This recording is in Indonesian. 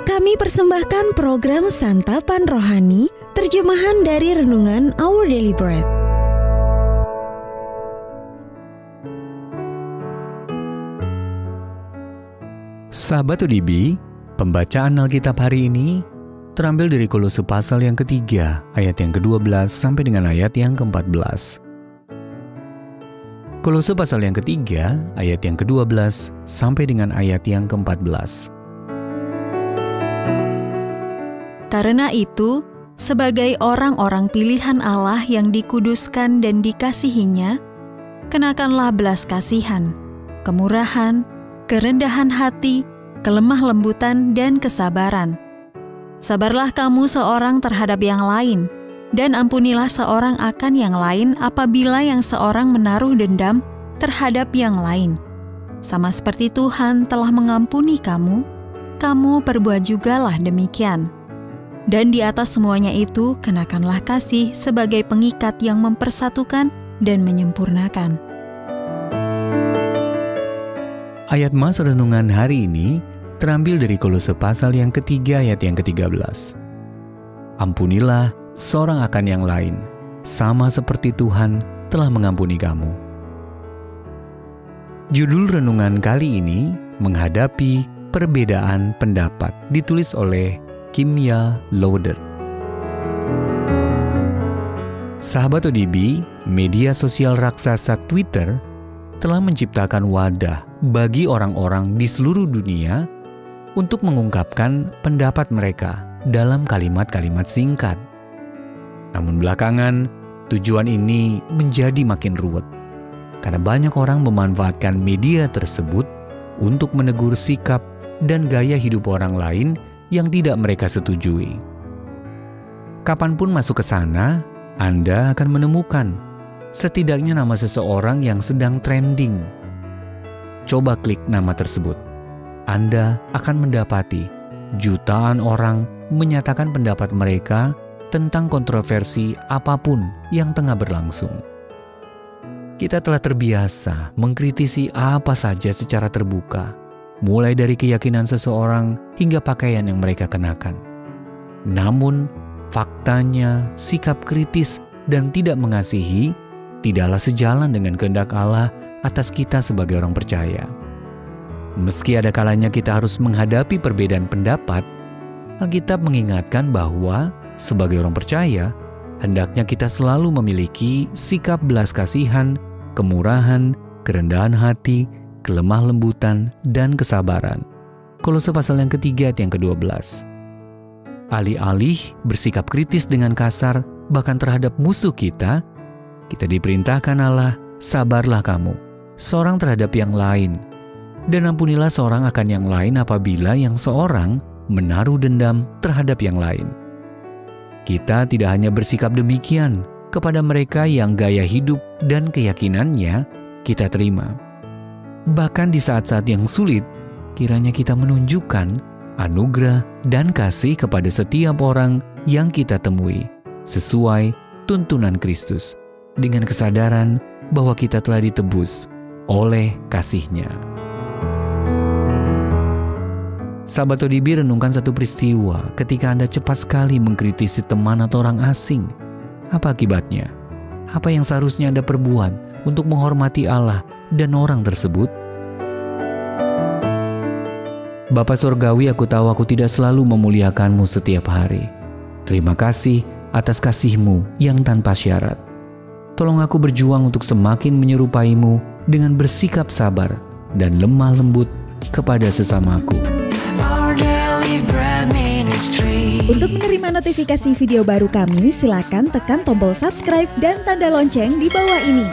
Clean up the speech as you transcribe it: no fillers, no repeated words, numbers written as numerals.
Kami persembahkan program Santapan Rohani, terjemahan dari Renungan Our Daily Bread. Sahabat ODB, pembacaan Alkitab hari ini terambil dari Kolose pasal yang ketiga, ayat yang ke-12 sampai dengan ayat yang ke-14. Kolose pasal yang ketiga, ayat yang ke-12 sampai dengan ayat yang ke-14. Karena itu, sebagai orang-orang pilihan Allah yang dikuduskan dan dikasihinya, kenakanlah belas kasihan, kemurahan, kerendahan hati, kelemah lembutan, dan kesabaran. Sabarlah kamu seorang terhadap yang lain, dan ampunilah seorang akan yang lain apabila yang seorang menaruh dendam terhadap yang lain. Sama seperti Tuhan telah mengampuni kamu, kamu perbuat jugalah demikian. Dan di atas semuanya itu, kenakanlah kasih sebagai pengikat yang mempersatukan dan menyempurnakan. Ayat mas renungan hari ini terambil dari Kolose pasal yang ketiga, ayat yang ke-13. Ampunilah seorang akan yang lain, sama seperti Tuhan telah mengampuni kamu. Judul renungan kali ini menghadapi perbedaan pendapat, ditulis oleh Kimya Lauder. Sahabat ODB, media sosial raksasa Twitter telah menciptakan wadah bagi orang-orang di seluruh dunia untuk mengungkapkan pendapat mereka dalam kalimat-kalimat singkat. Namun belakangan, tujuan ini menjadi makin ruwet karena banyak orang memanfaatkan media tersebut untuk menegur sikap dan gaya hidup orang lain yang tidak mereka setujui. Kapanpun masuk ke sana, Anda akan menemukan setidaknya nama seseorang yang sedang trending. Coba klik nama tersebut. Anda akan mendapati jutaan orang menyatakan pendapat mereka tentang kontroversi apapun yang tengah berlangsung. Kita telah terbiasa mengkritisi apa saja secara terbuka, mulai dari keyakinan seseorang hingga pakaian yang mereka kenakan. Namun, faktanya sikap kritis dan tidak mengasihi tidaklah sejalan dengan kehendak Allah atas kita sebagai orang percaya. Meski ada kalanya kita harus menghadapi perbedaan pendapat, Alkitab mengingatkan bahwa sebagai orang percaya, hendaknya kita selalu memiliki sikap belas kasihan, kemurahan, kerendahan hati, kelemah lembutan, dan kesabaran. Kolose pasal yang ketiga ayat yang ke-12. Alih-alih bersikap kritis dengan kasar, bahkan terhadap musuh kita diperintahkan Allah, sabarlah kamu, seorang terhadap yang lain, dan ampunilah seorang akan yang lain apabila yang seorang menaruh dendam terhadap yang lain. Kita tidak hanya bersikap demikian kepada mereka yang gaya hidup dan keyakinannya kita terima. Bahkan di saat-saat yang sulit, kiranya kita menunjukkan anugerah dan kasih kepada setiap orang yang kita temui, sesuai tuntunan Kristus, dengan kesadaran bahwa kita telah ditebus oleh kasih-Nya. Sahabat ODB, renungkan satu peristiwa ketika Anda cepat sekali mengkritisi teman atau orang asing. Apa akibatnya? Apa yang seharusnya Anda perbuat untuk menghormati Allah dan orang tersebut? Bapa Surgawi, aku tahu aku tidak selalu memuliakan-Mu setiap hari. Terima kasih atas kasih-Mu yang tanpa syarat. Tolong aku berjuang untuk semakin menyerupai-Mu dengan bersikap sabar dan lemah lembut kepada sesamaku. Untuk menerima notifikasi video baru kami, silakan tekan tombol subscribe dan tanda lonceng di bawah ini.